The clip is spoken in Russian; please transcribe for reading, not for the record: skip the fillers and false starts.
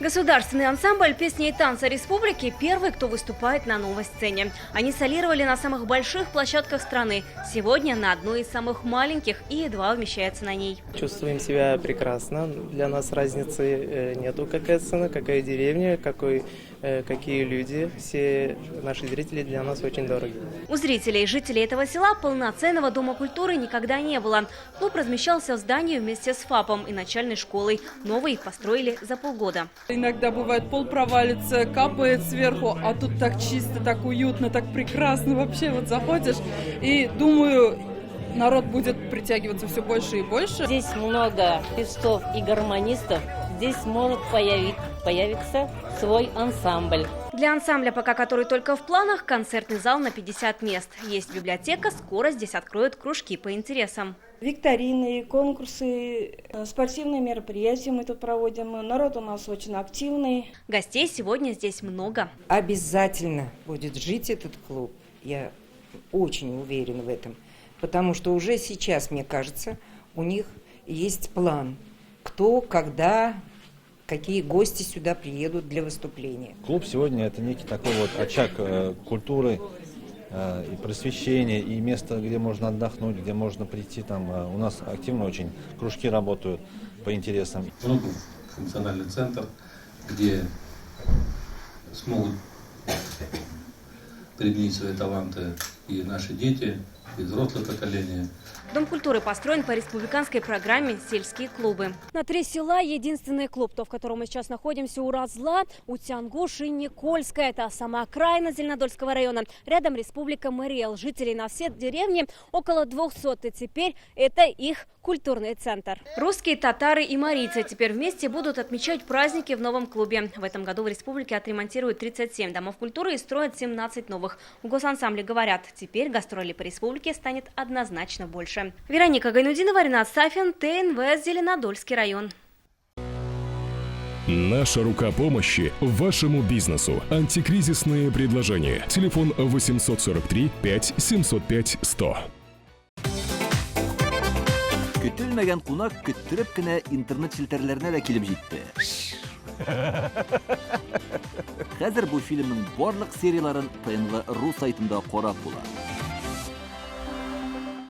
Государственный ансамбль песни и танца республики – первый, кто выступает на новой сцене. Они солировали на самых больших площадках страны. Сегодня на одной из самых маленьких и едва вмещается на ней. Чувствуем себя прекрасно. Для нас разницы нету, какая сцена, какая деревня, какие люди. Все наши зрители для нас очень дороги. У зрителей и жителей этого села полноценного дома культуры никогда не было. Клуб размещался в здании вместе с ФАПом и начальной школой. Новый построили за полгода. Иногда бывает пол провалится, капает сверху, а тут так чисто, так уютно, так прекрасно. Вообще вот заходишь и думаю, народ будет притягиваться все больше и больше. Здесь много певцов и гармонистов. Здесь может появиться свой ансамбль. Для ансамбля, пока который только в планах, концертный зал на 50 мест. Есть библиотека, скоро здесь откроют кружки по интересам. Викторины, конкурсы, спортивные мероприятия мы тут проводим. Народ у нас очень активный. Гостей сегодня здесь много. Обязательно будет жить этот клуб. Я очень уверена в этом. Потому что уже сейчас, мне кажется, у них есть план. Кто, когда, какие гости сюда приедут для выступления. Клуб сегодня это некий такой вот очаг культуры и просвещения, и место, где можно отдохнуть, где можно прийти. Там у нас активно очень кружки работают по интересам. Функциональный центр, где смогут применить свои таланты и наши дети, и взрослое поколение. Дом культуры построен по республиканской программе «Сельские клубы». На 3 села единственный клуб, то, в котором мы сейчас находимся, у Разла, у Тянгуш и Никольская. Это сама окраина Зеленодольского района. Рядом республика Мариэл. Жителей на все деревни около 200. И теперь это их культурный центр. Русские, татары и марийцы теперь вместе будут отмечать праздники в новом клубе. В этом году в республике отремонтируют 37 домов культуры и строят 17 новых. В госансамбле говорят, теперь гастролей по республике станет однозначно больше. Вероника Гайнудинова, Ренат Сафин, ТНВ, Зеленодольский район. Наша рука помощи вашему бизнесу. Антикризисные предложения. Телефон 843 5 705 100. Көтелмәгән кунак көттүреп кенә интернет челтәрләренә дә килеп җитте. Хәзер бу фильмның барлык серияларын ТНВ.ру сайтында карап була.